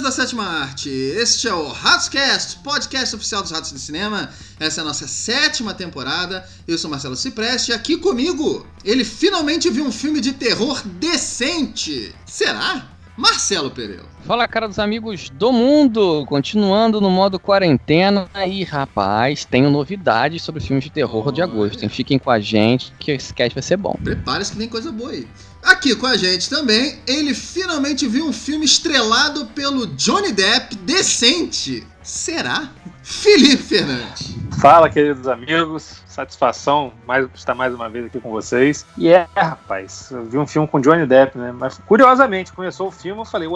da sétima arte. Este é o Ratoscast, podcast oficial dos Ratos do Cinema. Essa é a nossa 7ª temporada. Eu sou Marcelo Cipreste e aqui comigo, ele finalmente viu um filme de terror decente. Será? Marcelo Pereira. Fala, cara dos amigos do mundo, continuando no modo quarentena. E rapaz, tenho novidades sobre os filmes de terror de agosto, hein? Fiquem com a gente que esse cast vai ser bom. Prepare-se que vem coisa boa aí. Aqui com a gente também, ele finalmente viu um filme estrelado pelo Johnny Depp decente. Será? Felipe Fernandes. Fala, queridos amigos, satisfação estar mais uma vez aqui com vocês. E rapaz, eu vi um filme com Johnny Depp, né? Mas curiosamente, começou o filme, eu falei,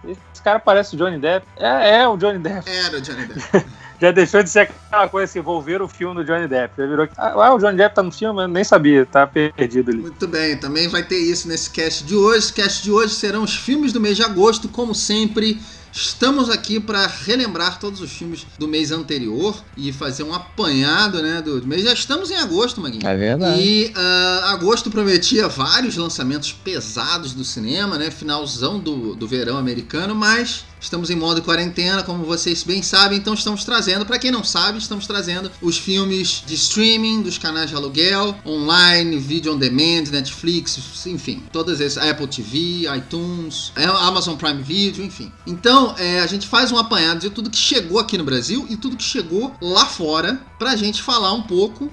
esse cara parece o Johnny Depp. É o Johnny Depp. Era o Johnny Depp. Já deixou de ser aquela coisa assim, vou ver o filme do Johnny Depp. Já virou que, o Johnny Depp tá no filme, eu nem sabia, tá perdido ali. Muito bem, também vai ter isso nesse cast de hoje. O cast de hoje serão os filmes do mês de agosto, como sempre. Estamos aqui para relembrar todos os filmes do mês anterior e fazer um apanhado, né, do mês. Já estamos em agosto, Maguinho. É verdade. E agosto prometia vários lançamentos pesados do cinema, né, finalzão do verão americano, mas estamos em modo quarentena, como vocês bem sabem, então estamos trazendo, para quem não sabe, estamos trazendo os filmes de streaming, dos canais de aluguel, online, vídeo on demand, Netflix, enfim, todas esses, Apple TV, iTunes, Amazon Prime Video, enfim. Então, a gente faz um apanhado de tudo que chegou aqui no Brasil e tudo que chegou lá fora, pra gente falar um pouco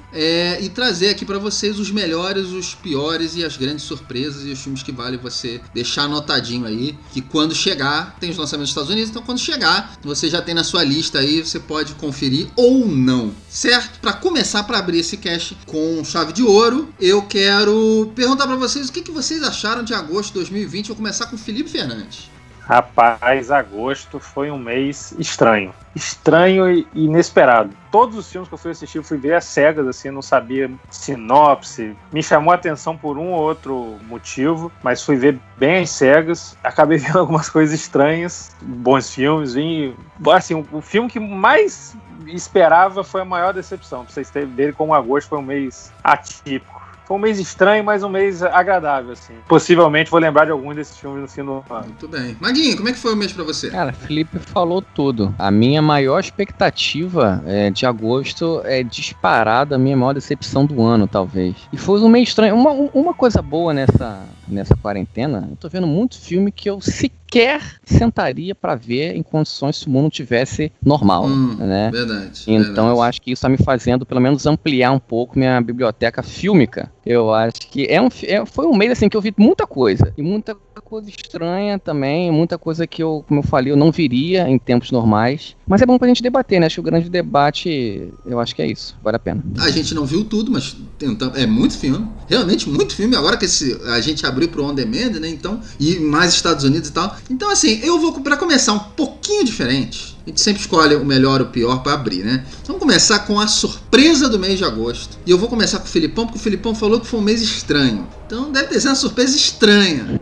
e trazer aqui pra vocês os melhores, os piores e as grandes surpresas e os filmes que vale você deixar anotadinho aí, que quando chegar, tem os lançamentos dos Estados Unidos, então quando chegar, você já tem na sua lista aí, você pode conferir ou não, certo? Pra começar, pra abrir esse cast com chave de ouro, eu quero perguntar pra vocês o que vocês acharam de agosto de 2020. Vou começar com o Felipe Fernandes. Rapaz, agosto foi um mês estranho e inesperado. Todos os filmes que eu fui assistir, eu fui ver às cegas, assim, não sabia sinopse, me chamou a atenção por um ou outro motivo, mas fui ver bem às cegas, acabei vendo algumas coisas estranhas, bons filmes, e assim, o filme que mais esperava foi a maior decepção, pra vocês terem dele, como agosto foi um mês atípico. Foi um mês estranho, mas um mês agradável, assim. Possivelmente vou lembrar de alguns desses filmes no fim do ano. Muito bem. Maguinho, como é que foi o mês pra você? Cara, Felipe falou tudo. A minha maior expectativa de agosto é disparada, a minha maior decepção do ano, talvez. E foi um mês estranho. Uma coisa boa nessa quarentena, eu tô vendo muito filme que eu sequer sentaria pra ver em condições se o mundo tivesse normal, né? Verdade. Então verdade. Eu acho que isso tá me fazendo pelo menos ampliar um pouco minha biblioteca fílmica. Eu acho que foi um mês assim que eu vi muita coisa, e muita coisa estranha também, muita coisa que como eu falei, eu não viria em tempos normais. Mas é bom pra gente debater, né? Acho que o grande debate, eu acho que é isso, vale a pena. A gente não viu tudo, mas é muito filme, realmente muito filme. Agora que a gente abriu pro On Demand, né? Então, e mais Estados Unidos e tal. Então, assim, eu vou, pra começar um pouquinho diferente, a gente sempre escolhe o melhor ou o pior pra abrir, né? Vamos começar com a surpresa do mês de agosto. E eu vou começar com o Filipão, porque o Filipão falou que foi um mês estranho. Então deve ter sido uma surpresa estranha.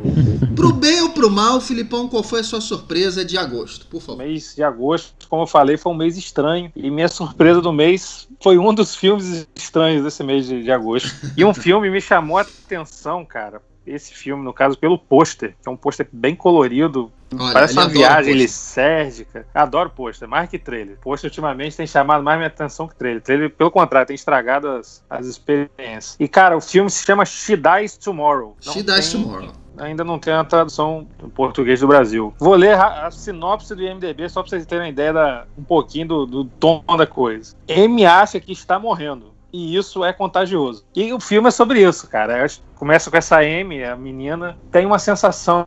Pro bem ou pro mal, Filipão, qual foi a sua surpresa de agosto, por favor? O mês de agosto, como eu falei, foi um mês estranho. E minha surpresa do mês foi um dos filmes estranhos desse mês de agosto. E um filme me chamou a atenção, cara. Esse filme, no caso, pelo pôster, que é um pôster bem colorido. Olha, parece uma viagem lisérgica. Adoro pôster, mais que trailer. Pôster ultimamente tem chamado mais minha atenção que trailer. Trailer, pelo contrário, tem estragado as experiências. E, cara, o filme se chama She Dies Tomorrow. She Dies Tomorrow. Ainda não tem a tradução em português do Brasil. Vou ler a sinopse do IMDb só pra vocês terem uma ideia um pouquinho do tom da coisa. Amy acha que está morrendo. E isso é contagioso. E o filme é sobre isso, cara. Começa com essa Amy, a menina, tem uma sensação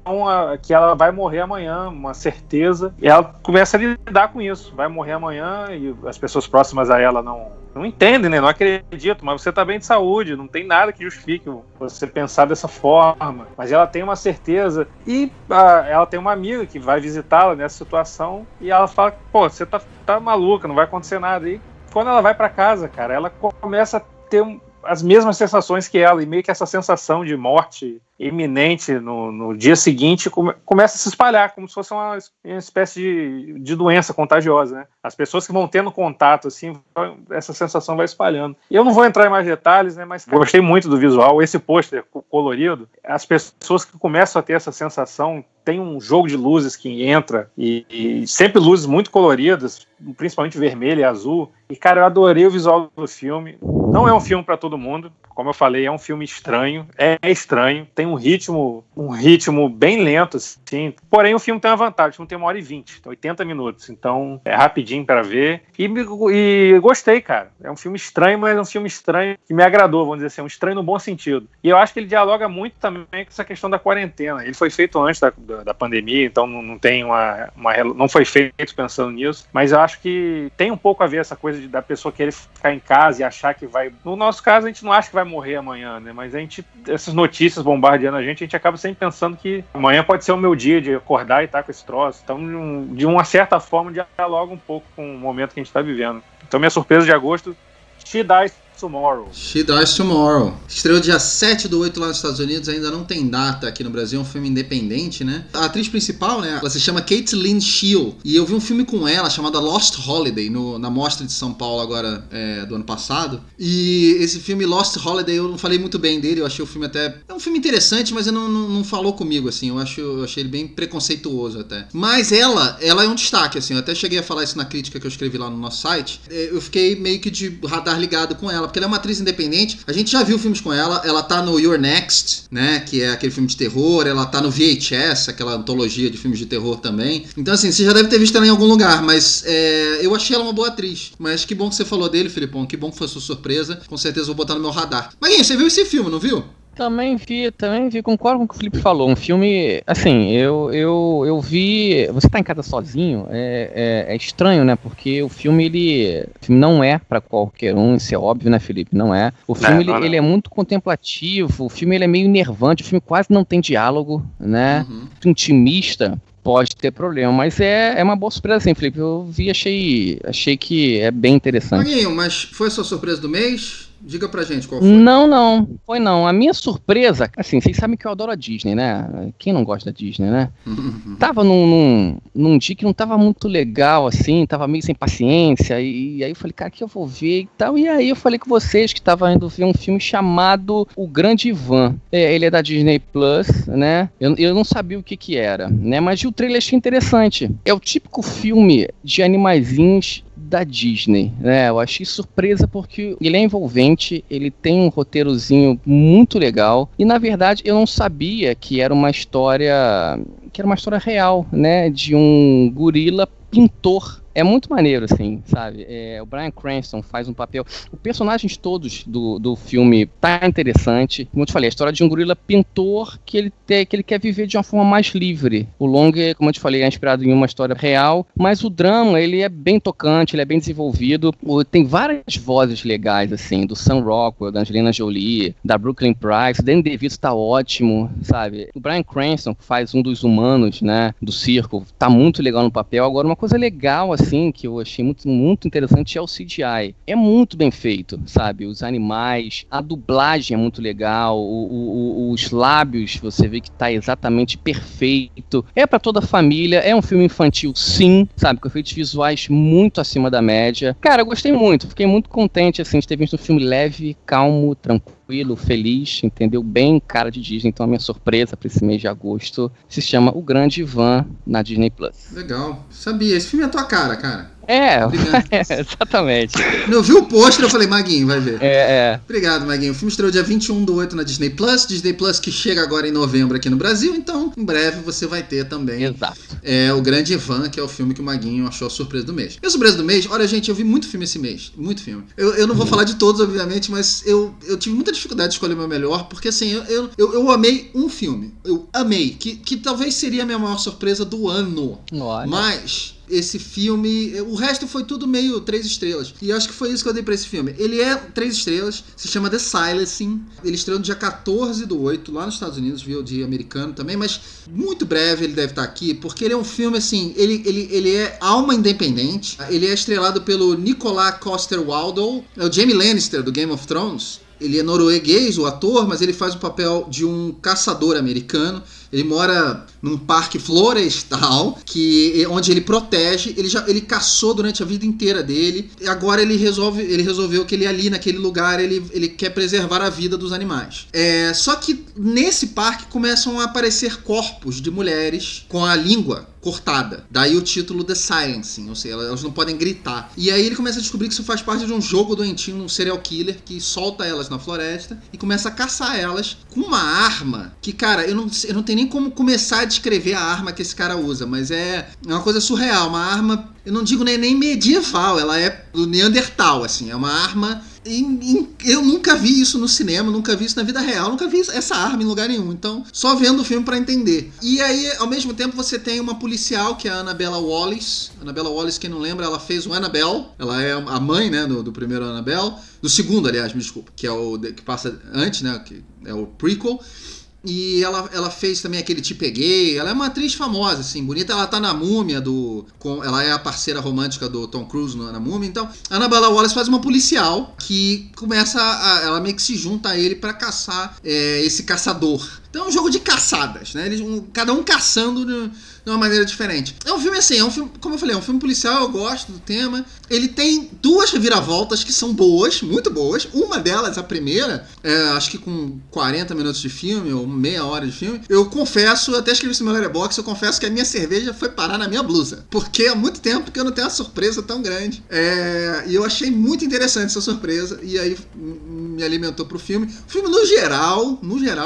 que ela vai morrer amanhã, uma certeza, e ela começa a lidar com isso. Vai morrer amanhã e as pessoas próximas a ela não entendem, né? Não acreditam, mas você tá bem de saúde, não tem nada que justifique você pensar dessa forma. Mas ela tem uma certeza e ela tem uma amiga que vai visitá-la nessa situação e ela fala, pô, você tá maluca, não vai acontecer nada. E quando ela vai pra casa, cara, ela começa a ter as mesmas sensações que ela, e meio que essa sensação de morte iminente no dia seguinte, começa a se espalhar, como se fosse uma espécie de doença contagiosa, né? As pessoas que vão tendo contato, assim, essa sensação vai espalhando. E eu não vou entrar em mais detalhes, né? Mas gostei muito do visual, esse pôster colorido, as pessoas que começam a ter essa sensação, tem um jogo de luzes que entra, e sempre luzes muito coloridas, principalmente vermelho e azul. E, cara, eu adorei o visual do filme. Não é um filme para todo mundo, como eu falei, é um filme estranho, é estranho, tem um ritmo bem lento, assim. Porém, o filme tem uma vantagem, o filme tem 1h20, 80 minutos, então é rapidinho para ver. E gostei, cara. É um filme estranho, mas é um filme estranho que me agradou, vamos dizer assim, um estranho no bom sentido. E eu acho que ele dialoga muito também com essa questão da quarentena. Ele foi feito antes da pandemia, então não tem não foi feito pensando nisso, mas eu acho que tem um pouco a ver essa coisa da pessoa querer ficar em casa e achar que vai... No nosso caso, a gente não acha que vai morrer amanhã, né? Mas essas notícias bombardeando a gente acaba sempre pensando que amanhã pode ser o meu dia de acordar e estar com esse troço. Então, de uma certa forma, dialoga um pouco com o momento que a gente está vivendo. Então, minha surpresa de agosto, She Dies Tomorrow. She Dies Tomorrow. Estreou dia 7/8 lá nos Estados Unidos, ainda não tem data aqui no Brasil, é um filme independente, né? A atriz principal, né, ela se chama Caitlin Sheil, e eu vi um filme com ela chamado Lost Holiday, na Mostra de São Paulo agora, do ano passado, e esse filme Lost Holiday, eu não falei muito bem dele, eu achei o filme até... É um filme interessante, mas não falou comigo, assim, eu achei ele bem preconceituoso até. Mas ela é um destaque, assim, eu até cheguei a falar isso na crítica que eu escrevi lá no nosso site, eu fiquei meio que de radar ligado com ela, porque ela é uma atriz independente, a gente já viu filmes com ela tá no You're Next, né, que é aquele filme de terror, ela tá no VHS, aquela antologia de filmes de terror também, então assim, você já deve ter visto ela em algum lugar, mas eu achei ela uma boa atriz, mas que bom que você falou dele, Filipão, que bom que foi a sua surpresa, com certeza vou botar no meu radar. Maguinho, você viu esse filme, não viu? Também vi, concordo com o que o Felipe falou, um filme, assim, eu vi, você tá em casa sozinho, é estranho, né, porque o filme não é pra qualquer um, isso é óbvio, né, Felipe, não é. O filme, ele é muito contemplativo, o filme ele é meio enervante, o filme quase não tem diálogo, né, muito intimista. Pode ter problema, mas é uma boa surpresa, assim, Felipe. Eu vi, achei que é bem interessante. Maguinho, mas foi a sua surpresa do mês? Diga pra gente qual foi. Não, foi não. A minha surpresa, assim, vocês sabem que eu adoro a Disney, né? Quem não gosta da Disney, né? Tava num dia que não tava muito legal, assim, tava meio sem paciência, e aí eu falei, cara, o que eu vou ver e tal? E aí eu falei com vocês que tava indo ver um filme chamado O Grande Ivan. Ele é da Disney Plus, né? Eu não sabia o que era, né? Mas o trailer achei interessante. É o típico filme de animaizinhos da Disney, né? Eu achei surpresa porque ele é envolvente, ele tem um roteirozinho muito legal e na verdade eu não sabia que era uma história real, né? De um gorila pintor. É muito maneiro, assim, sabe? O Bryan Cranston faz um papel... Os personagens todos do filme tá interessante. Como eu te falei, a história de um gorila pintor que ele quer viver de uma forma mais livre. O longa, como eu te falei, é inspirado em uma história real, mas o drama, ele é bem tocante, ele é bem desenvolvido. Tem várias vozes legais, assim, do Sam Rockwell, da Angelina Jolie, da Brooklyn Price. O Danny DeVito tá ótimo, sabe? O Bryan Cranston, que faz um dos humanos, né, do circo, tá muito legal no papel. Agora, uma coisa legal, assim, que eu achei muito, muito interessante é o CGI. É muito bem feito, sabe? Os animais, a dublagem é muito legal, os lábios, você vê que tá exatamente perfeito. É pra toda a família, é um filme infantil, sim, sabe? Com efeitos visuais muito acima da média. Cara, eu gostei muito, fiquei muito contente, assim, de ter visto um filme leve, calmo, tranquilo, feliz, entendeu? Bem cara de Disney. Então a minha surpresa para esse mês de agosto se chama O Grande Ivan na Disney Plus. Legal, sabia, esse filme é a tua cara. Exatamente. Quando eu vi o pôster, eu falei, Maguinho, vai ver. Obrigado, Maguinho. O filme estreou dia 21/8 na Disney Plus que chega agora em novembro aqui no Brasil, então em breve você vai ter também. Exato. O Grande Ivan, que é o filme que o Maguinho achou a surpresa do mês. E a surpresa do mês, olha, gente, eu vi muito filme esse mês, muito filme. Eu não vou falar de todos, obviamente, mas eu tive muita dificuldade de escolher o meu melhor, porque assim, eu amei um filme. Eu amei, que talvez seria a minha maior surpresa do ano. Olha. Mas esse filme, o resto foi tudo meio 3 estrelas. E eu acho que foi isso que eu dei pra esse filme. Ele é 3 estrelas, se chama The Silencing. Ele estreou no dia 14/8 lá nos Estados Unidos, viu, de americano também, mas muito breve ele deve estar aqui, porque ele é um filme assim, ele é alma independente. Ele é estrelado pelo Nicolas Coster-Waldau, é o Jaime Lannister do Game of Thrones. ele é norueguês, o ator, mas ele faz o papel de um caçador americano. Ele mora num parque florestal, onde ele protege. Ele caçou durante a vida inteira dele. E agora ele resolveu que ele ali naquele lugar ele quer preservar a vida dos animais. Só que nesse parque começam a aparecer corpos de mulheres com a língua cortada. Daí o título The Silencing, ou seja, elas não podem gritar. E aí ele começa a descobrir que isso faz parte de um jogo doentio, um serial killer que solta elas na floresta e começa a caçar elas com uma arma que, cara, eu não tenho nem como começar a descrever a arma que esse cara usa, mas é uma coisa surreal, uma arma, eu não digo nem medieval, ela é do Neandertal, assim, é uma arma. Eu nunca vi isso no cinema, nunca vi isso na vida real, nunca vi essa arma em lugar nenhum, então só vendo o filme pra entender. E aí, ao mesmo tempo, você tem uma policial, que é a Annabella Wallis. Annabella Wallis, quem não lembra, ela fez o Annabelle, ela é a mãe, né, do primeiro Annabelle, do segundo, aliás, me desculpa, que é o que passa antes, né, que é o prequel. E ela fez também aquele Te Peguei. Ela é uma atriz famosa, assim, bonita. Ela tá na Múmia ela é a parceira romântica do Tom Cruise na Múmia. Então, a Annabella Wallis faz uma policial que ela meio que se junta a ele pra caçar esse caçador. Então é um jogo de caçadas, né? Cada um caçando de uma maneira diferente. É um filme assim, como eu falei, é um filme policial, eu gosto do tema. Ele tem duas reviravoltas que são boas, muito boas. Uma delas, a primeira, acho que com 40 minutos de filme, ou meia hora de filme, eu confesso, até escrevi isso no meu Letterboxd, eu confesso que a minha cerveja foi parar na minha blusa. Porque há muito tempo que eu não tenho uma surpresa tão grande. E eu achei muito interessante essa surpresa, e aí me alimentou pro filme. O filme, no geral,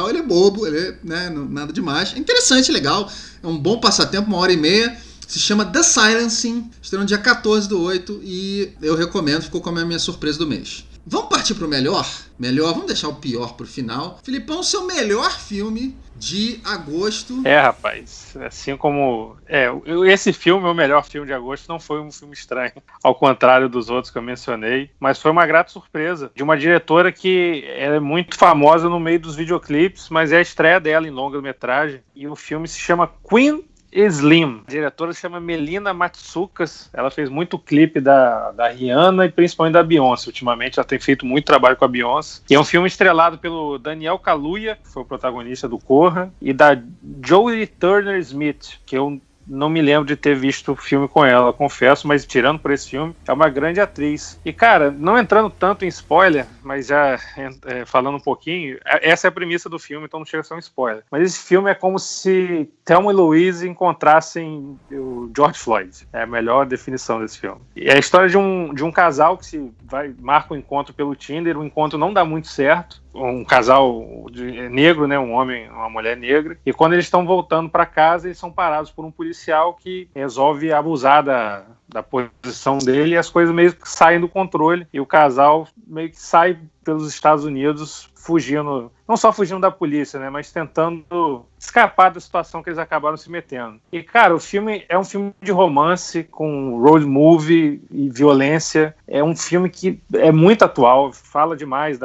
ele é bobo, ele é, né, nada demais. É interessante, legal. É um bom passatempo, 1h30. Se chama The Silencing. Estreou no dia 14/8 e eu recomendo, ficou como a minha surpresa do mês. Vamos partir pro melhor? Vamos deixar o pior pro final. Filipão, seu melhor filme de agosto. Rapaz, assim como... esse filme, o melhor filme de agosto, não foi um filme estranho, ao contrário dos outros que eu mencionei, mas foi uma grata surpresa de uma diretora que é muito famosa no meio dos videoclipes, mas é a estreia dela em longa-metragem, e o filme se chama Queen Slim. A diretora se chama Melina Matsoukas. Ela fez muito clipe da Rihanna e principalmente da Beyoncé. Ultimamente ela tem feito muito trabalho com a Beyoncé. E é um filme estrelado pelo Daniel Kaluuya, que foi o protagonista do Corra, e da Jodie Turner-Smith, que eu não me lembro de ter visto o filme com ela, confesso, mas tirando por esse filme, é uma grande atriz. E, cara, não entrando tanto em spoiler, mas já falando um pouquinho, essa é a premissa do filme, então não chega a ser um spoiler. Mas esse filme é como se Thelma e Louise encontrassem o George Floyd. É a melhor definição desse filme. E é a história de um casal que marca um encontro pelo Tinder, o encontro não dá muito certo, um casal negro, né, um homem, uma mulher negra, e quando eles estão voltando para casa, eles são parados por um policial que resolve abusar da posição dele, e as coisas meio que saem do controle, e o casal meio que sai pelos Estados Unidos fugindo, não só fugindo da polícia, né, mas tentando escapar da situação que eles acabaram se metendo. E, cara, o filme é um filme de romance com road movie e violência. É um filme que é muito atual, fala demais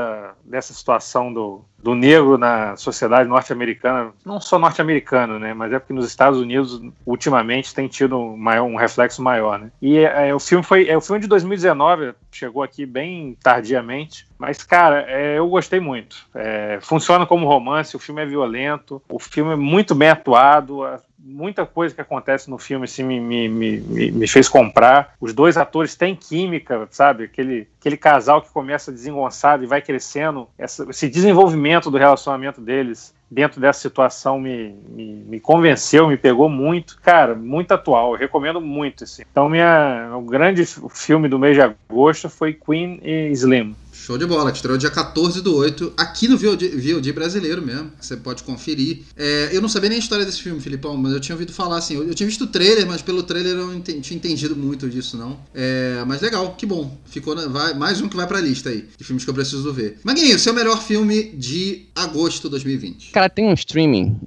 dessa situação do negro na sociedade norte-americana, não só norte-americana, né, mas é porque nos Estados Unidos, ultimamente, tem tido um reflexo maior, né. E o filme o filme de 2019, chegou aqui bem tardiamente, mas, cara, eu gostei muito. Funciona como romance, o filme é violento, o filme é muito bem atuado, muita coisa que acontece no filme assim, me fez comprar. Os dois atores têm química, sabe? Aquele casal que começa desengonçado e vai crescendo, esse desenvolvimento do relacionamento deles dentro dessa situação me convenceu, me pegou muito. Cara, muito atual, eu recomendo muito. Assim. Então, o grande filme do mês de agosto foi Queen e Slim. Show de bola, que estreou dia 14/8, aqui no VOD brasileiro mesmo, você pode conferir. Eu não sabia nem a história desse filme, Filipão, mas eu tinha ouvido falar, assim, eu tinha visto o trailer, mas pelo trailer eu não tinha entendido muito disso, não. Mas legal, que bom, ficou mais um que vai pra lista aí, de filmes que eu preciso ver. Maguinho, seu melhor filme de agosto de 2020? Cara, tem um streaming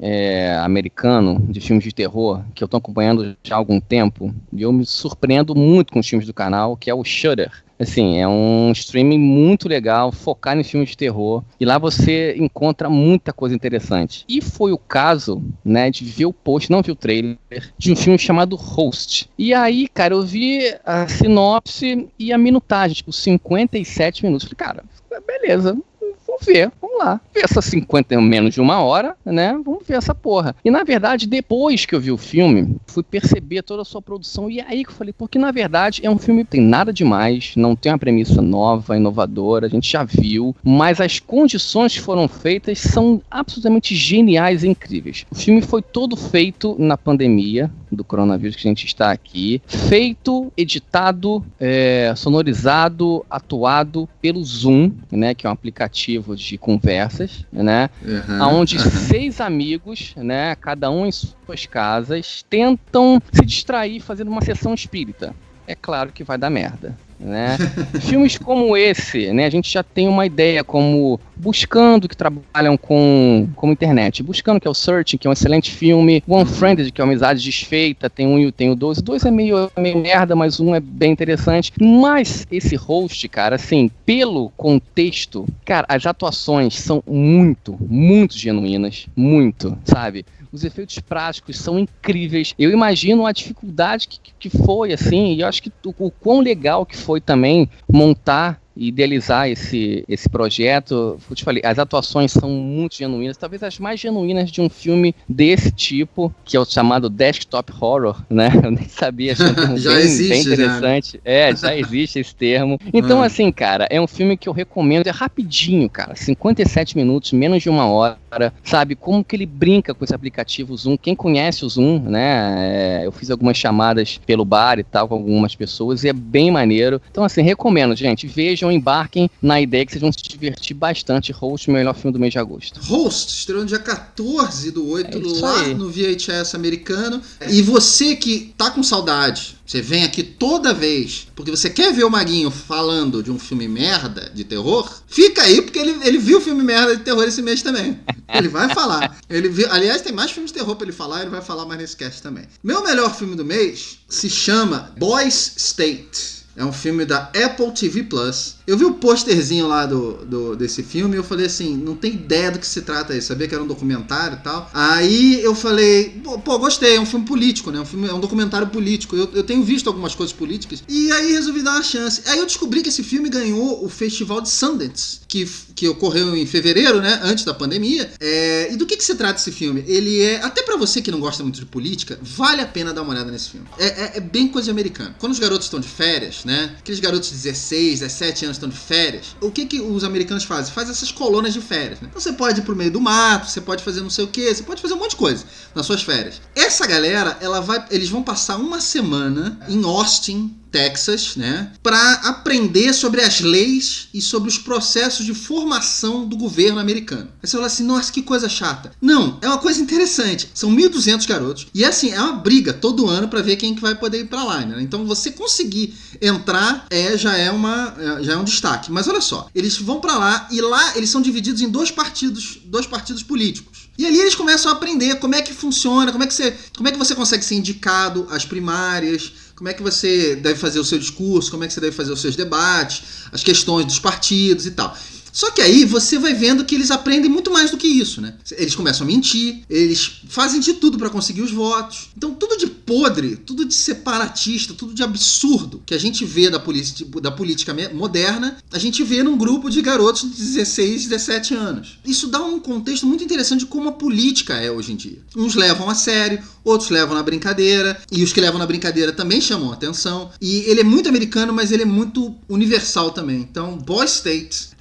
americano de filmes de terror que eu tô acompanhando já há algum tempo, e eu me surpreendo muito com os filmes do canal, que é o Shudder. Assim, é um streaming muito legal, focado em filmes de terror, e lá você encontra muita coisa interessante. E foi o caso, né, de ver o post, não vi o trailer, de um filme chamado Host. E aí, cara, eu vi a sinopse e a minutagem, tipo, 57 minutos. Falei, cara, beleza, vamos ver, vamos lá. Ver essa 50 menos de uma hora, né? Vamos ver essa porra. E na verdade, depois que eu vi o filme, fui perceber toda a sua produção. E aí que eu falei, porque na verdade é um filme que tem nada demais, não tem uma premissa nova, inovadora, a gente já viu, mas as condições que foram feitas são absolutamente geniais e incríveis. O filme foi todo feito na pandemia do coronavírus que a gente está aqui, feito, editado, sonorizado, atuado pelo Zoom, né, que é um aplicativo de conversas, né, onde 6 amigos, né, cada um em suas casas, tentam se distrair fazendo uma sessão espírita. É claro que vai dar merda, né? Filmes como esse, né, a gente já tem uma ideia, como Buscando, que trabalham com internet. Buscando, que é o Searching, que é um excelente filme. Unfriended, que é uma amizade desfeita. Tem um e tem o 2. O 2 é meio merda, mas um é bem interessante. Mas esse Host, cara, assim, pelo contexto, cara, as atuações são muito, muito genuínas. Muito, sabe? Os efeitos práticos são incríveis. Eu imagino a dificuldade que foi, assim, e eu acho que o quão legal que foi também montar e idealizar esse projeto. Eu te falei, as atuações são muito genuínas, talvez as mais genuínas de um filme desse tipo, que é o chamado Desktop Horror, né? Eu nem sabia, achei um termo bem interessante. Já existe esse termo. Então, assim, cara, é um filme que eu recomendo, é rapidinho, cara, 57 minutos, menos de uma hora, sabe? Como que ele brinca com esse aplicativo Zoom. Quem conhece o Zoom, né? Eu fiz algumas chamadas pelo bar e tal, com algumas pessoas, e é bem maneiro. Então, assim, recomendo, gente, vejam, embarquem na ideia que vocês vão se divertir bastante. Host, o melhor filme do mês de agosto. Host, estreou no dia 14/8 lá no VHS americano. E você que tá com saudade, você vem aqui toda vez porque você quer ver o Maguinho falando de um filme merda de terror, fica aí, porque ele viu o filme merda de terror esse mês também. Ele vai falar. Ele viu, aliás, tem mais filmes de terror pra ele falar, ele vai falar mais nesse cast também. Meu melhor filme do mês se chama Boys State. É um filme da Apple TV Plus. Eu vi o pôsterzinho lá desse filme e eu falei assim, não tem ideia do que se trata aí. Sabia que era um documentário e tal. Aí eu falei, pô, gostei, é um filme político, né? É um documentário político. Eu tenho visto algumas coisas políticas. E aí resolvi dar uma chance. Aí eu descobri que esse filme ganhou o Festival de Sundance, que ocorreu em fevereiro, né? Antes da pandemia. E do que se trata esse filme? Ele é, até pra você que não gosta muito de política, vale a pena dar uma olhada nesse filme. É bem coisa americana. Quando os garotos estão de férias, né? Aqueles garotos de 16, 17 anos estão de férias. O que os americanos fazem? Faz essas colônias de férias, né? Então você pode ir pro meio do mato, você pode fazer não sei o que, você pode fazer um monte de coisa nas suas férias. Essa galera, eles vão passar uma semana em Austin, Texas, né, para aprender sobre as leis e sobre os processos de formação do governo americano. Aí você fala assim, nossa, que coisa chata. Não, é uma coisa interessante. São 1.200 garotos e assim, é uma briga todo ano para ver quem que vai poder ir para lá, né? Então você conseguir entrar já é um destaque. Mas olha só, eles vão para lá e lá eles são divididos em dois partidos políticos. E ali eles começam a aprender como é que funciona, como é que você consegue ser indicado às primárias, como é que você deve fazer o seu discurso, como é que você deve fazer os seus debates, as questões dos partidos e tal. Só que aí você vai vendo que eles aprendem muito mais do que isso, né? Eles começam a mentir, eles fazem de tudo para conseguir os votos. Então tudo de podre, tudo de separatista, tudo de absurdo que a gente vê da política moderna, a gente vê num grupo de garotos de 16, 17 anos. Isso dá um contexto muito interessante de como a política é hoje em dia. Uns levam a sério, outros levam na brincadeira, e os que levam na brincadeira também chamam a atenção. E ele é muito americano, mas ele é muito universal também. Então, Boys State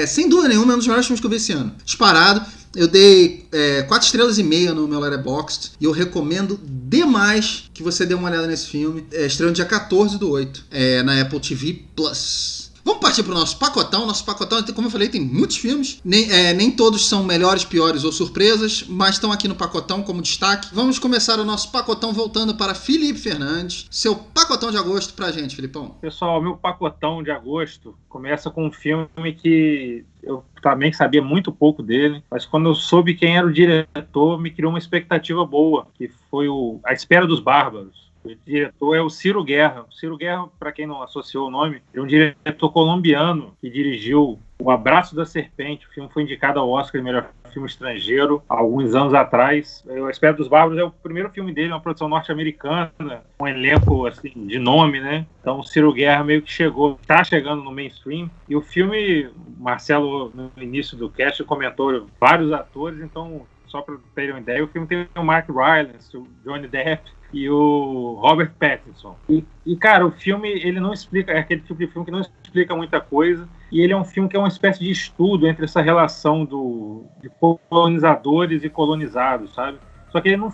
sem dúvida nenhuma, é um dos melhores filmes que eu vi esse ano. Disparado. Eu dei 4,5 estrelas no meu Letterboxd e eu recomendo demais que você dê uma olhada nesse filme. Estreou no dia 14/8 na Apple TV Plus. Vamos partir pro nosso pacotão. Nosso pacotão, como eu falei, tem muitos filmes. Nem todos são melhores, piores ou surpresas, mas estão aqui no pacotão como destaque. Vamos começar o nosso pacotão voltando para Felipe Fernandes. Seu pacotão de agosto pra gente, Filipão. Pessoal, meu pacotão de agosto começa com um filme que eu também sabia muito pouco dele, mas quando eu soube quem era o diretor, me criou uma expectativa boa, que foi A Espera dos Bárbaros. O diretor é o Ciro Guerra. O Ciro Guerra, para quem não associou o nome, é um diretor colombiano que dirigiu O Abraço da Serpente. O filme foi indicado ao Oscar de melhor filme estrangeiro há alguns anos atrás. A Espera dos Bárbaros é o primeiro filme dele, uma produção norte-americana, um elenco assim, de nome, né? Então o Ciro Guerra meio que está chegando no mainstream. E o filme, Marcelo, no início do cast, comentou vários atores, então, só para terem uma ideia, o filme tem o Mark Rylance, o Johnny Depp e o Robert Pattinson. E, cara, o filme, ele não explica, é aquele tipo de filme que não explica muita coisa, e ele é um filme que é uma espécie de estudo entre essa relação de colonizadores e colonizados, sabe? Só que ele não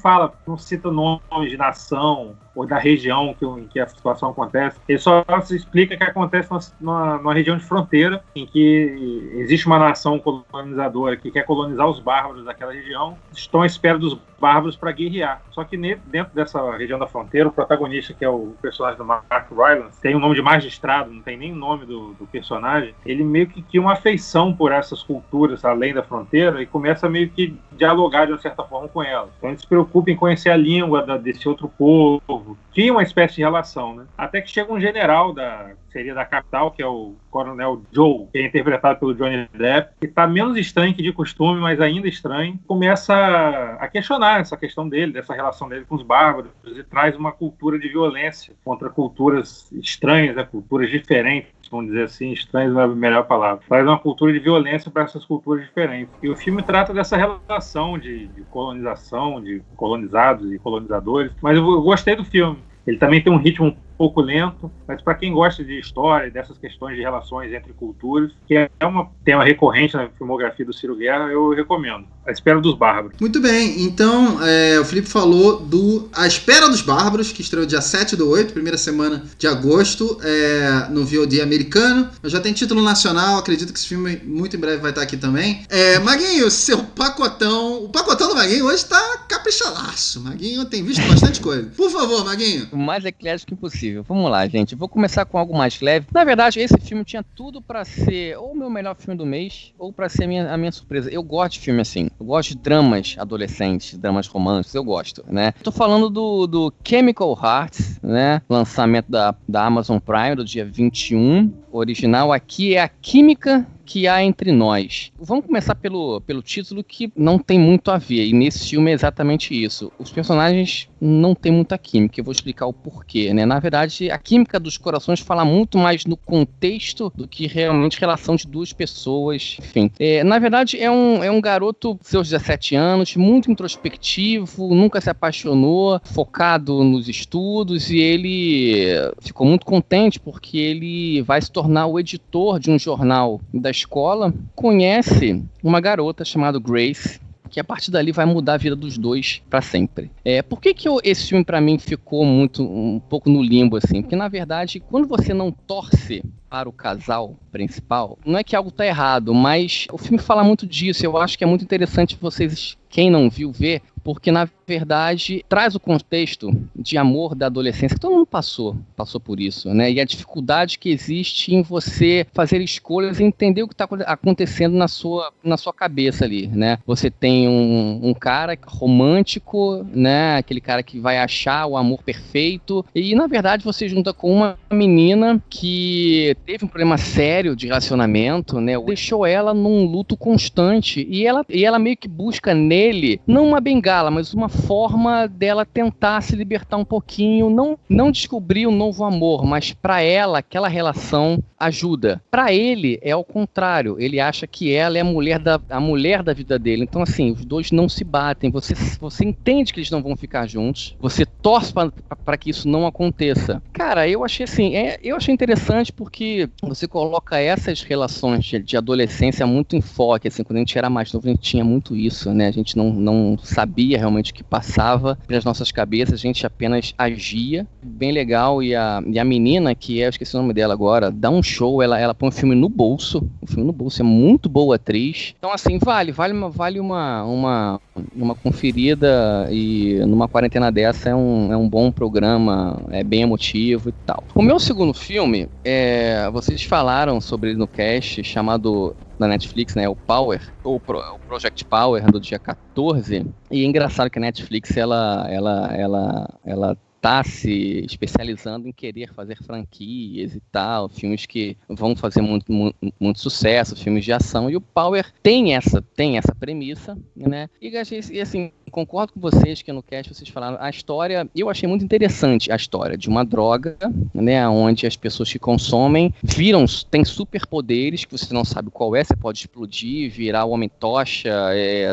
cita nomes de nação ou da região em que a situação acontece. Ele só se explica que acontece numa região de fronteira em que existe uma nação colonizadora que quer colonizar os bárbaros daquela região, estão à espera dos bárbaros para guerrear. Só que dentro dessa região da fronteira, o protagonista, que é o personagem do Mark Rylance, tem o nome de magistrado, não tem nem o nome do personagem, ele meio que cria uma afeição por essas culturas além da fronteira e começa meio que dialogar de uma certa forma com elas. Então ele se preocupa em conhecer a língua desse outro povo, cria uma espécie de relação, né? Até que chega um general seria da capital, que é o Coronel Joe, que é interpretado pelo Johnny Depp, que está menos estranho que de costume, mas ainda estranho, começa a questionar essa questão dele, dessa relação dele com os bárbaros, e traz uma cultura de violência contra culturas estranhas, culturas diferentes, vamos dizer assim, estranhas não é a melhor palavra. Traz uma cultura de violência para essas culturas diferentes. E o filme trata dessa relação de colonização, de colonizados e colonizadores, mas eu gostei do filme. Ele também tem um ritmo um pouco lento, mas para quem gosta de história, dessas questões de relações entre culturas, que é um tema recorrente na filmografia do Ciro Guerra, eu recomendo. A Espera dos Bárbaros. Muito bem, então o Felipe falou do A Espera dos Bárbaros, que estreou dia 7/8, primeira semana de agosto, no VOD americano. Já tem título nacional, acredito que esse filme muito em breve vai estar aqui também. Maguinho, seu pacotão, o pacotão do Maguinho hoje tá caprichadaço. Maguinho tem visto bastante coisa. Por favor, Maguinho. O mais eclético impossível. Vamos lá, gente. Eu vou começar com algo mais leve. Na verdade, esse filme tinha tudo pra ser ou o meu melhor filme do mês, ou pra ser a minha surpresa. Eu gosto de filme assim. Eu gosto de dramas adolescentes, dramas românticos. Eu gosto, né? Tô falando do Chemical Hearts, né? Lançamento da Amazon Prime, do dia 21. O original aqui é A Química que Há Entre Nós. Vamos começar pelo título, que não tem muito a ver, e nesse filme é exatamente isso. Os personagens não têm muita química, eu vou explicar o porquê, né? Na verdade, a química dos corações fala muito mais no contexto do que realmente relação de duas pessoas, enfim. Na verdade, é um garoto, seus 17 anos, muito introspectivo, nunca se apaixonou, focado nos estudos, e ele ficou muito contente porque ele vai se tornar o editor de um jornal da escola, conhece uma garota chamada Grace, que a partir dali vai mudar a vida dos dois para sempre. Por que esse filme para mim ficou um pouco no limbo assim? Porque na verdade, quando você não torce para o casal principal, não é que algo tá errado, mas o filme fala muito disso. Eu acho que é muito interessante vocês, quem não viu, ver, porque na verdade traz o contexto de amor da adolescência, que todo mundo passou por isso, né? E a dificuldade que existe em você fazer escolhas e entender o que está acontecendo na sua cabeça ali, né? Você tem um cara romântico, né? Aquele cara que vai achar o amor perfeito, e na verdade você junta com uma menina que teve um problema sério de relacionamento, né? Deixou ela num luto constante, e ela meio que busca nele, não uma bengala, mas uma forma dela tentar se libertar um pouquinho, não descobrir um novo amor, mas para ela aquela relação ajuda. Para ele é ao contrário, ele acha que ela é a mulher da vida dele. Então assim, os dois não se batem, você entende que eles não vão ficar juntos, você torce para que isso não aconteça. Cara, eu achei assim, eu achei interessante porque você coloca essas relações de adolescência muito em foco, assim, quando a gente era mais novo a gente tinha muito isso, né? A gente não sabia realmente o que passava pelas nossas cabeças, a gente apenas agia. Bem legal. E a menina, que eu esqueci o nome dela agora, dá um show, ela põe o filme no bolso, é muito boa atriz. Então assim, vale uma conferida, e numa quarentena dessa é um bom programa, é bem emotivo e tal. O meu segundo filme, vocês falaram sobre ele no cast, chamado da Netflix, né, o Power, o Project Power, do dia 14, e é engraçado que a Netflix, ela tá se especializando em querer fazer franquias e tal, filmes que vão fazer muito sucesso, filmes de ação, e o Power tem essa premissa, né? E assim, concordo com vocês que no cast vocês falaram, a história, eu achei muito interessante a história de uma droga, né, onde as pessoas que consomem têm superpoderes que você não sabe qual é, você pode explodir, virar o Homem-Tocha,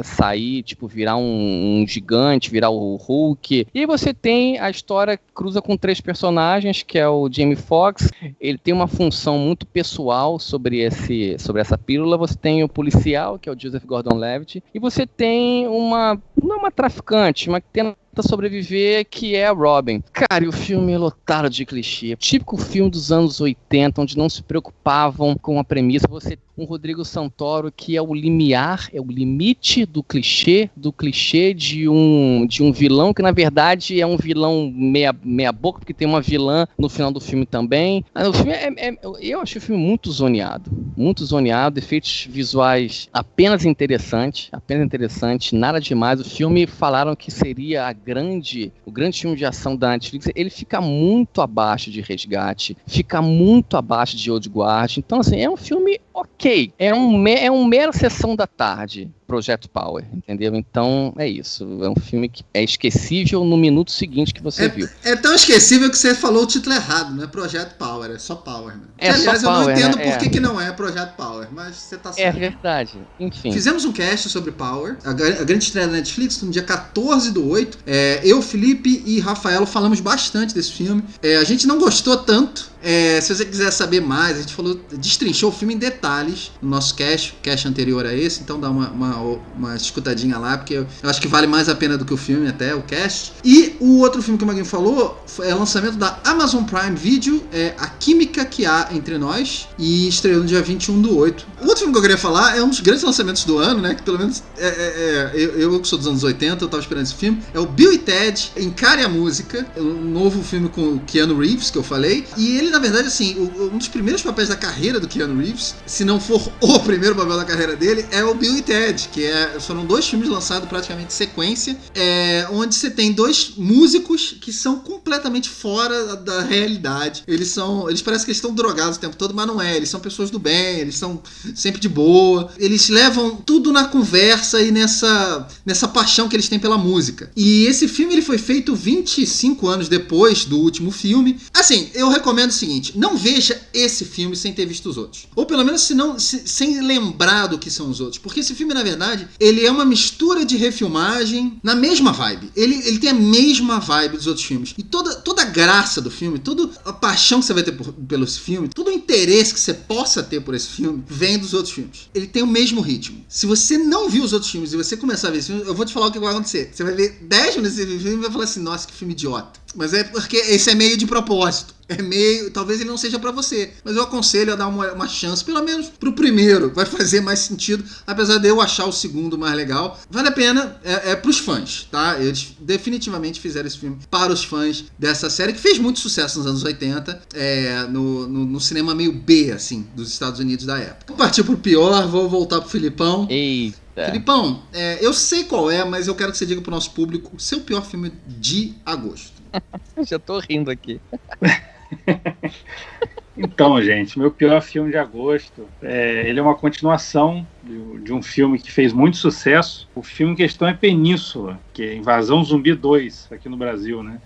sair, tipo, virar um gigante, virar o Hulk. E aí você tem a história que cruza com 3 personagens, que é o Jamie Foxx, ele tem uma função muito pessoal sobre essa pílula. Você tem o policial, que é o Joseph Gordon-Levitt, e você tem não é uma traficante, mas que tenta sobreviver, que é a Robin. Cara, e o filme é lotado de clichê. Típico filme dos anos 80, onde não se preocupavam com a premissa. Você um Rodrigo Santoro que é o limiar, é o limite do clichê de um vilão que na verdade é um vilão meia boca, porque tem uma vilã no final do filme também. O filme eu achei o filme muito zoneado, efeitos visuais apenas interessante, nada demais. O filme falaram que seria o grande filme de ação da Netflix. Ele fica muito abaixo de Resgate, fica muito abaixo de Old Guard. Então assim, é um filme ok, é um mero sessão da tarde, Projeto Power, entendeu? Então é isso, é um filme que é esquecível no minuto seguinte que você viu. É tão esquecível que você falou o título errado, não é Projeto Power, é só Power, né? Aliás, só Power, eu não entendo né? por que não é Projeto Power, mas você tá certo. É verdade, enfim. Fizemos um cast sobre Power, a grande estreia da Netflix, no dia 14/8. Eu, Felipe e Rafael falamos bastante desse filme. A gente não gostou tanto. Se você quiser saber mais, a gente destrinchou o filme em detalhes no nosso cast anterior a esse, então dá uma escutadinha lá, porque eu acho que vale mais a pena do que o filme, até o cast. E o outro filme que o Maguinho falou é o lançamento da Amazon Prime Video, A Química que Há Entre Nós, e estreou no dia 21/8. O outro filme que eu queria falar é um dos grandes lançamentos do ano, né, que pelo menos eu que sou dos anos 80, eu tava esperando esse filme, é o Bill e Ted, Encare a Música, um novo filme com o Keanu Reeves, que eu falei, e ele, na verdade, assim, um dos primeiros papéis da carreira do Keanu Reeves, se não for o primeiro papel da carreira dele, é o Bill e Ted, que foram 2 filmes lançados praticamente em sequência, onde você tem 2 músicos que são completamente fora da realidade. Eles parecem que eles estão drogados o tempo todo, mas não é. Eles são pessoas do bem, eles são sempre de boa. Eles levam tudo na conversa e nessa paixão que eles têm pela música. E esse filme ele foi feito 25 anos depois do último filme. Assim, eu recomendo o seguinte, não veja esse filme sem ter visto os outros. Ou pelo menos sem lembrar do que são os outros. Porque esse filme, na verdade, ele é uma mistura de refilmagem na mesma vibe. Ele tem a mesma vibe dos outros filmes. E toda a graça do filme, toda a paixão que você vai ter pelo filme, todo o interesse que você possa ter por esse filme, vem dos outros filmes. Ele tem o mesmo ritmo. Se você não viu os outros filmes e você começar a ver esse filme, eu vou te falar o que vai acontecer. Você vai ver 10 minutos desse filme e vai falar assim, nossa, que filme idiota. Mas é porque esse é meio de propósito. Talvez ele não seja pra você, mas eu aconselho a dar uma chance, pelo menos pro primeiro, vai fazer mais sentido, apesar de eu achar o segundo mais legal. Vale a pena, pros fãs, tá? Eles definitivamente fizeram esse filme para os fãs dessa série, que fez muito sucesso nos anos 80, no cinema meio B, assim, dos Estados Unidos da época. Vou partir pro pior, vou voltar pro Filipão. Eita. Filipão, eu sei qual mas eu quero que você diga pro nosso público o seu pior filme de agosto. Já tô rindo aqui. Então, gente, meu pior filme de agosto, ele é uma continuação de um filme que fez muito sucesso. O filme em questão é Península, que é Invasão Zumbi 2, aqui no Brasil, né?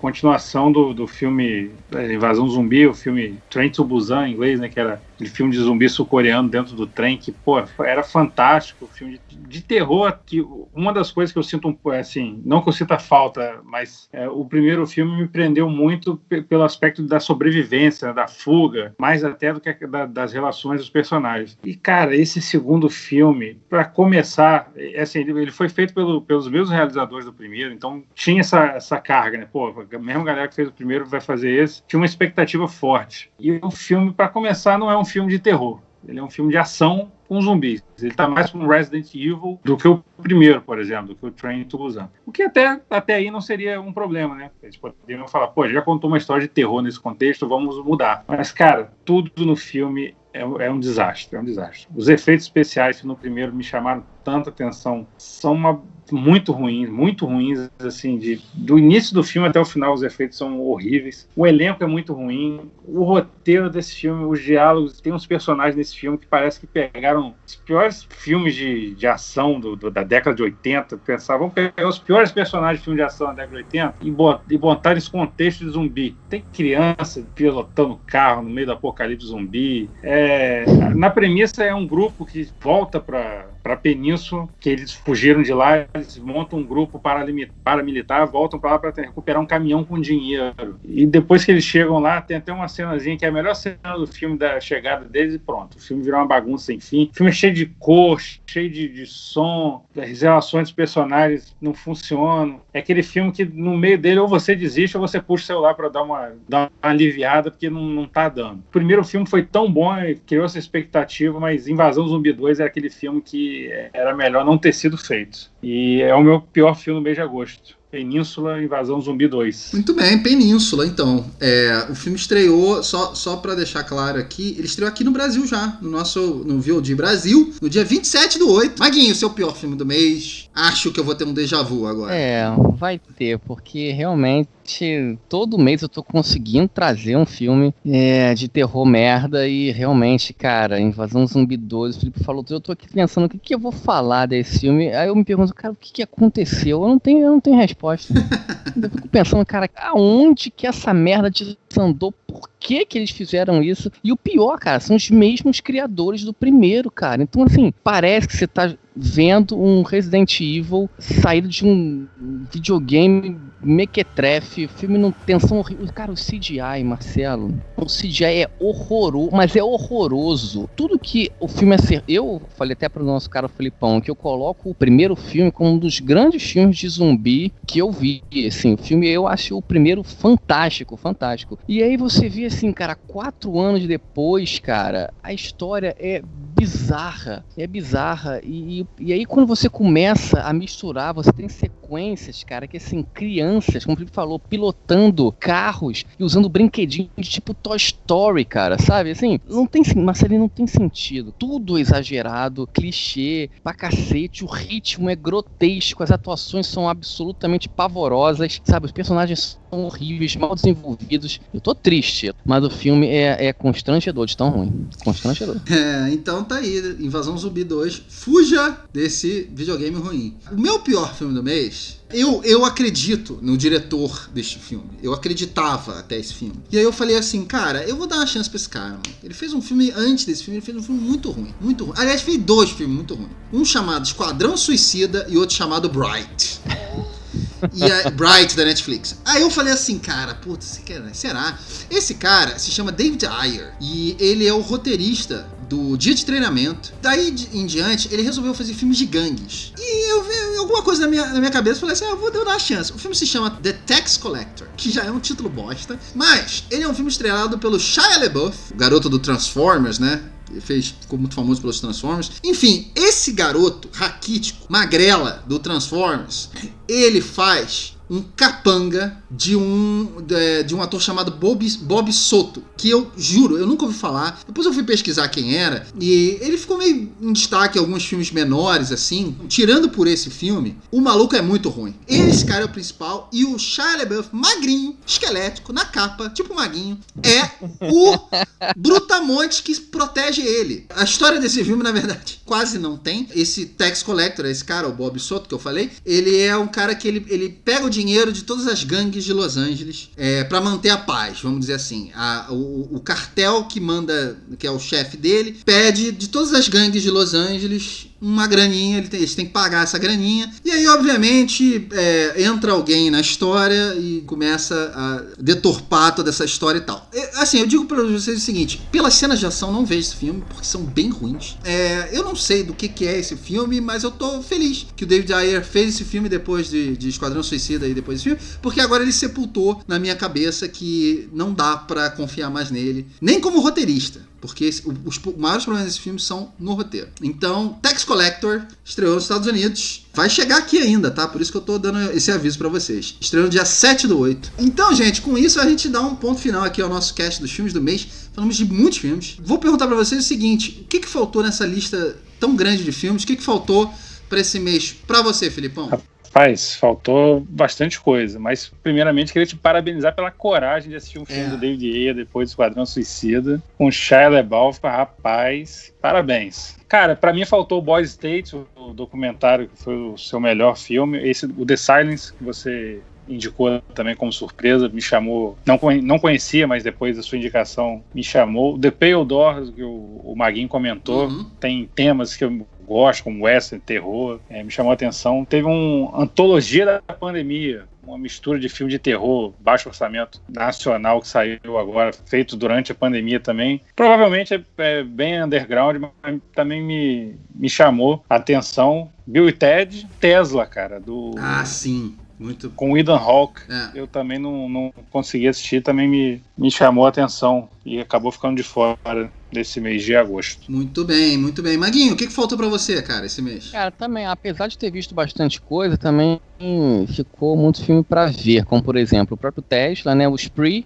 Continuação do filme Invasão Zumbi, o filme Train to Busan, em inglês, né? Que era aquele filme de zumbi sul-coreano dentro do trem, que, pô, era fantástico. O filme de terror, que uma das coisas que eu sinto, assim, não que eu sinta falta, mas o primeiro filme me prendeu muito pelo aspecto da sobrevivência, da fuga, mais até do que das relações dos personagens. E, cara, esse segundo filme, para começar, assim, ele foi feito pelos mesmos realizadores do primeiro, então tinha essa carga, né? Pô, a mesma galera que fez o primeiro vai fazer esse, tinha uma expectativa forte. E o filme, para começar, não é um filme de terror, ele é um filme de ação com zumbis. Ele tá mais com Resident Evil do que o primeiro, por exemplo, do que o Train to Busan. O que até aí não seria um problema, né? Eles poderiam falar, pô, já contou uma história de terror nesse contexto, vamos mudar. Mas, cara, tudo no filme é um desastre, Os efeitos especiais que no primeiro me chamaram tanta atenção, são muito ruins, assim, do início do filme até o final os efeitos são horríveis, o elenco é muito ruim, o roteiro desse filme, os diálogos, tem uns personagens nesse filme que parece que pegaram os piores filmes de ação da década de 80, pensavam, vamos pegar os piores personagens de filme de ação da década de 80 e botar nesse contexto de zumbi. Tem criança pilotando carro no meio do apocalipse zumbi, na premissa é um grupo que volta para a península, que eles fugiram de lá, eles montam um grupo paramilitar, voltam para lá para recuperar um caminhão com dinheiro. E depois que eles chegam lá, tem até uma cenazinha que é a melhor cena do filme, da chegada deles, e pronto. O filme virou uma bagunça sem fim. O filme é cheio de cor, cheio de som, as relações dos personagens não funcionam. É aquele filme que no meio dele ou você desiste ou você puxa o celular para dar uma aliviada, porque não tá dando. O primeiro filme foi tão bom, criou essa expectativa, mas Invasão Zumbi 2 era aquele filme que era melhor não ter sido feito. E é o meu pior filme no mês de agosto. Península, Invasão Zumbi 2. Muito bem, Península, então. O filme estreou, só pra deixar claro aqui, ele estreou aqui no Brasil já, no VOD Brasil, no dia 27/8. Maguinho, seu pior filme do mês. Acho que eu vou ter um déjà vu agora. Vai ter, porque realmente todo mês eu tô conseguindo trazer um filme de terror merda e realmente, cara, Invasão Zumbi 2, o Felipe falou, eu tô aqui pensando o que eu vou falar desse filme, aí eu me pergunto, cara, o que aconteceu? Eu não tenho resposta. Eu fico pensando, cara, aonde que essa merda desandou? Por que eles fizeram isso? E o pior, cara, são os mesmos criadores do primeiro, cara. Então, assim, parece que você tá vendo um Resident Evil saído de um videogame mequetrefe, filme não tensão horrível. Cara, o CGI, Marcelo, o CGI é horroroso, mas é horroroso. Tudo que o filme eu falei até pro nosso cara Felipão, que eu coloco o primeiro filme como um dos grandes filmes de zumbi que eu vi, assim, o filme eu acho o primeiro fantástico. E aí você vê assim, cara, 4 anos depois, cara, a história é bizarra, e aí quando você começa a misturar, você tem sequências, cara, que assim, crianças, como o Felipe falou, pilotando carros e usando brinquedinhos de tipo Toy Story, cara, sabe, assim, Marcelinho, não tem sentido, tudo exagerado, clichê, pra cacete, o ritmo é grotesco, as atuações são absolutamente pavorosas, sabe, os personagens são horríveis, mal desenvolvidos, eu tô triste, mas o filme é constrangedor de tão ruim, constrangedor. Então tá aí, Invasão Zumbi 2, fuja desse videogame ruim. O meu pior filme do mês, eu acredito no diretor deste filme, eu acreditava até esse filme, e aí eu falei assim, cara, eu vou dar uma chance pra esse cara, mano. Ele fez um filme, antes desse filme, ele fez um filme muito ruim, aliás, fez 2 filmes muito ruins, um chamado Esquadrão Suicida e outro chamado Bright. E a Bright da Netflix. Aí eu falei assim, cara, putz, será? Esse cara se chama David Ayer e ele é o roteirista do Dia de Treinamento. Daí em diante, ele resolveu fazer filmes de gangues. E eu vi alguma coisa na minha cabeça e falei assim, vou dar uma chance. O filme se chama The Tax Collector, que já é um título bosta, mas ele é um filme estrelado pelo Shia LaBeouf, o garoto do Transformers, né? Ficou muito famoso pelos Transformers. Enfim, esse garoto raquítico, magrela do Transformers, ele faz um capanga de um ator chamado Bob Soto, que eu juro, eu nunca ouvi falar. Depois eu fui pesquisar quem era, e ele ficou meio em destaque em alguns filmes menores, assim. Tirando por esse filme, o maluco é muito ruim. Esse cara é o principal, e o Shia LaBeouf, magrinho, esquelético, na capa, tipo maguinho, é o Brutamontes que protege ele. A história desse filme, na verdade, quase não tem. Esse tax collector, esse cara, o Bob Soto que eu falei, ele é um cara que ele pega o dinheiro de todas as gangues de Los Angeles pra manter a paz, vamos dizer assim. O cartel que manda, que é o chefe dele, pede de todas as gangues de Los Angeles uma graninha, eles têm que pagar essa graninha, e aí obviamente entra alguém na história e começa a deturpar toda essa história e tal. Assim, eu digo pra vocês o seguinte, pelas cenas de ação não vejo esse filme, porque são bem ruins. Eu não sei do que é esse filme, mas eu tô feliz que o David Ayer fez esse filme depois de Esquadrão Suicida e depois desse filme, porque agora ele sepultou na minha cabeça que não dá pra confiar mais nele, nem como roteirista, porque os maiores problemas desse filme são no roteiro. Então, Tax Collector estreou nos Estados Unidos, vai chegar aqui ainda, tá? Por isso que eu tô dando esse aviso pra vocês. Estreou no dia 7/8. Então, gente, com isso a gente dá um ponto final aqui ao nosso cast dos filmes do mês. Falamos de muitos filmes. Vou perguntar pra vocês o seguinte, o que faltou nessa lista tão grande de filmes? O que faltou para esse mês para você, Filipão? Rapaz, faltou bastante coisa, mas primeiramente queria te parabenizar pela coragem de assistir um filme do David Ayer depois do Esquadrão Suicida, com Shia LaBeouf. Rapaz, parabéns. Cara, pra mim faltou o Boys State, o documentário que foi o seu melhor filme, o The Silence, que você indicou também como surpresa, me chamou, não conhecia, mas depois da sua indicação me chamou. The Pale Doors, que o Maguinho comentou, tem temas que eu gosto, como western, terror, me chamou a atenção. Teve uma antologia da pandemia, uma mistura de filme de terror, baixo orçamento nacional que saiu agora, feito durante a pandemia também. Provavelmente é bem underground, mas também me chamou a atenção. Bill e Ted, Tesla, cara, sim. Muito. Com o Ethan Hawke, eu também não consegui assistir, também me chamou a atenção e acabou ficando de fora desse mês de agosto. Muito bem, muito bem. Maguinho, o que faltou pra você, cara, esse mês? Cara, também, apesar de ter visto bastante coisa, também ficou muito filme pra ver, como por exemplo, o próprio Tesla, né, o Spree,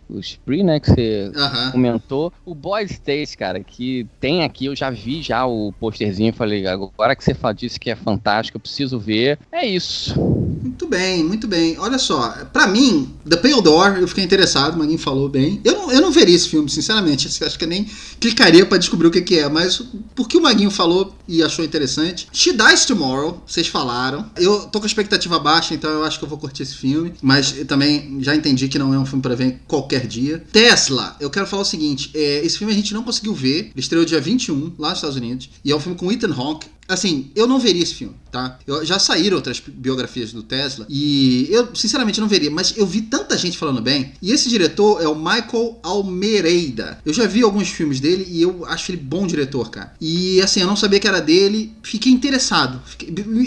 né, que você comentou, o Boys State, cara, que tem aqui, eu já vi o posterzinho, falei, agora que você fala disso que é fantástico, eu preciso ver, é isso. Muito bem, muito bem. Olha só, pra mim, The Pale Door, eu fiquei interessado, o Maguinho falou bem. Eu não veria esse filme, sinceramente, acho que eu nem clicaria pra descobrir o que é, mas porque o Maguinho falou e achou interessante. She Dies Tomorrow, vocês falaram. Eu tô com a expectativa baixa, então eu acho que eu vou curtir esse filme, mas eu também já entendi que não é um filme pra ver qualquer dia. Tesla, eu quero falar o seguinte, esse filme a gente não conseguiu ver, ele estreou dia 21, lá nos Estados Unidos, e é um filme com Ethan Hawke. Assim, eu não veria esse filme, tá? Já saíram outras biografias do Tesla e eu, sinceramente, não veria, mas eu vi tanta gente falando bem. E esse diretor é o Michael Almereyda. Eu já vi alguns filmes dele e eu acho ele bom diretor, cara. E, assim, eu não sabia que era dele, fiquei interessado.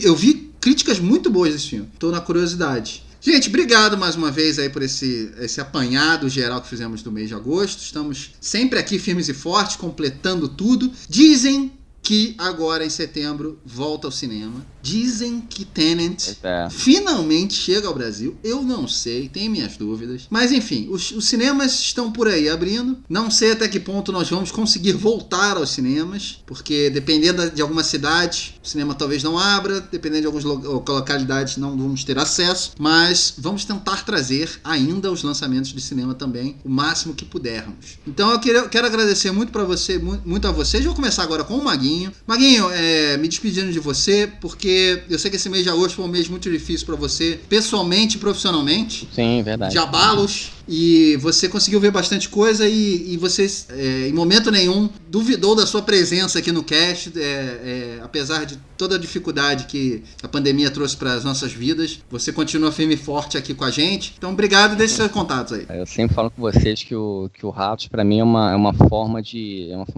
Eu vi críticas muito boas desse filme. Tô na curiosidade. Gente, obrigado mais uma vez aí por esse apanhado geral que fizemos do mês de agosto. Estamos sempre aqui firmes e fortes, completando tudo. Dizem que agora em setembro volta ao cinema. Dizem que Tenet finalmente chega ao Brasil. Eu não sei, tenho minhas dúvidas. Mas enfim, os cinemas estão por aí abrindo. Não sei até que ponto nós vamos conseguir voltar aos cinemas, porque dependendo de alguma cidade, o cinema talvez não abra, dependendo de algumas localidades não vamos ter acesso, mas vamos tentar trazer ainda os lançamentos de cinema também, o máximo que pudermos. Então eu quero agradecer muito para você, muito a vocês. Vou começar agora com o Maguinho. Maguinho, me despedindo de você, porque eu sei que esse mês de agosto foi um mês muito difícil para você, pessoalmente e profissionalmente. Sim, verdade. De abalos. E você conseguiu ver bastante coisa e você, em momento nenhum, duvidou da sua presença aqui no cast, apesar de toda a dificuldade que a pandemia trouxe para as nossas vidas. Você continua firme e forte aqui com a gente. Então, obrigado e deixe seus contatos aí. Eu sempre falo com vocês que o Ratos, para mim, é uma forma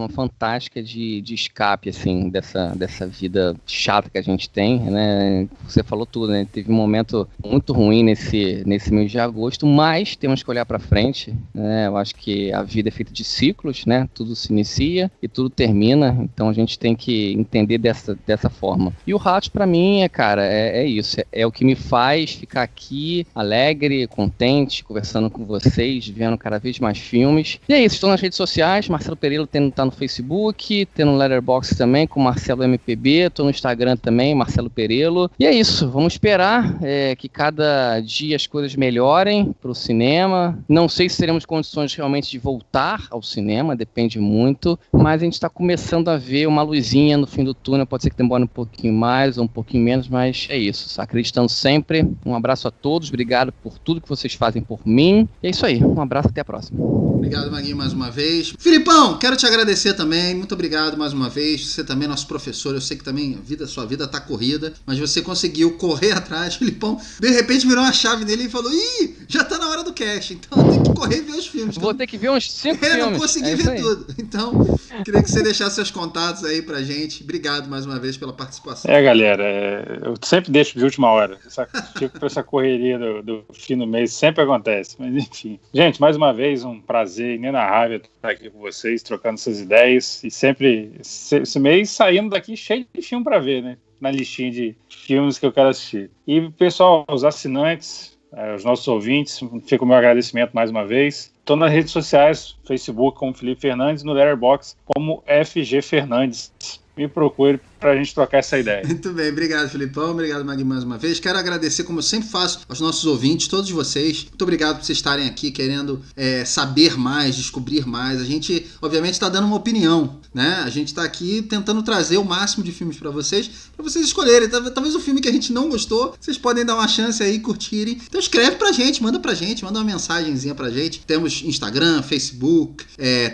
fantástica de escape, assim, dessa vida chata que a gente tem, né? Você falou tudo, né? Teve um momento muito ruim nesse mês de agosto, mas temos que olhar para frente, né? Eu acho que a vida é feita de ciclos, né? Tudo se inicia e tudo termina, então a gente tem que entender dessa forma. E o Ratos, para mim, é isso, é o que me faz ficar aqui alegre, contente, conversando com vocês, vendo cada vez mais filmes. E é isso, estou nas redes sociais, Marcelo Perello tá no Facebook, tem no Letterboxd também, com Marcelo MPB, estou no Instagram também, Marcelo Perello. E é isso, vamos esperar que cada dia as coisas melhorem pro cinema. Não sei se teremos condições realmente de voltar ao cinema, depende muito, mas a gente está começando a ver uma luzinha no fim do túnel, pode ser que demore um pouquinho mais ou um pouquinho menos, mas é isso, acreditando sempre. Um abraço a todos, obrigado por tudo que vocês fazem por mim. E é isso aí, um abraço, até a próxima. Obrigado, Maguinho, mais uma vez. Filipão, quero te agradecer também, muito obrigado mais uma vez. Você também é nosso professor, eu sei que também sua vida tá corrida, mas você conseguiu correr atrás. Filipão, de repente virou uma chave nele e falou: ih, já tá na hora do cast, então eu tenho que correr e ver os filmes. Vou ter que ver uns 5 filmes. Eu não consegui ver tudo. Então, queria que você deixasse seus contatos aí pra gente. Obrigado mais uma vez pela participação. Galera, eu sempre deixo de última hora. Essa correria do fim do mês sempre acontece, mas enfim. Gente, mais uma vez, um prazer inenarrável estar aqui com vocês, trocando essas ideias e sempre, esse mês, saindo daqui cheio de filme pra ver, né? Na listinha de filmes que eu quero assistir. E, pessoal, os assinantes, os nossos ouvintes, fica o meu agradecimento mais uma vez. Estou nas redes sociais, Facebook como Felipe Fernandes, no Letterboxd como FG Fernandes. Me procure pra gente trocar essa ideia. Muito bem, obrigado, Filipão, obrigado, Magui, mais uma vez. Quero agradecer, como eu sempre faço, aos nossos ouvintes, todos vocês. Muito obrigado por vocês estarem aqui querendo saber mais, descobrir mais. A gente, obviamente, está dando uma opinião, né? A gente está aqui tentando trazer o máximo de filmes para vocês escolherem. Talvez o filme que a gente não gostou, vocês podem dar uma chance aí, curtirem. Então escreve pra gente, manda uma mensagenzinha pra gente. Temos Instagram, Facebook,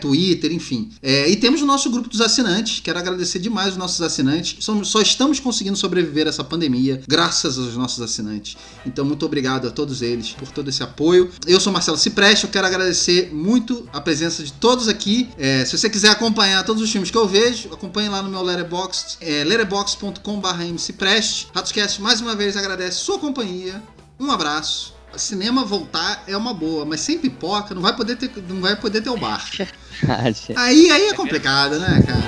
Twitter, enfim. E temos o nosso grupo dos assinantes. Quero agradecer demais os nossos assinantes. Só estamos conseguindo sobreviver a essa pandemia graças aos nossos assinantes. Então, muito obrigado a todos eles por todo esse apoio. Eu sou Marcelo Cipreste, eu quero agradecer muito a presença de todos aqui. Se você quiser acompanhar todos os filmes que eu vejo, acompanhe lá no meu Letterboxd, letterboxd.com/mcipreste. Ratoscast, mais uma vez, agradece sua companhia. Um abraço. Cinema voltar é uma boa, mas sem pipoca não vai poder ter o bar. Aí é complicado, né, cara?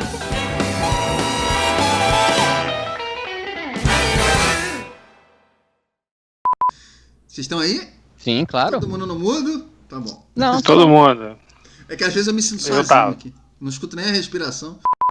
Vocês estão aí? Sim, claro. Todo mundo no mudo? Tá bom. Não. Todo mundo. É que às vezes eu me sinto sozinho aqui. Não escuto nem a respiração.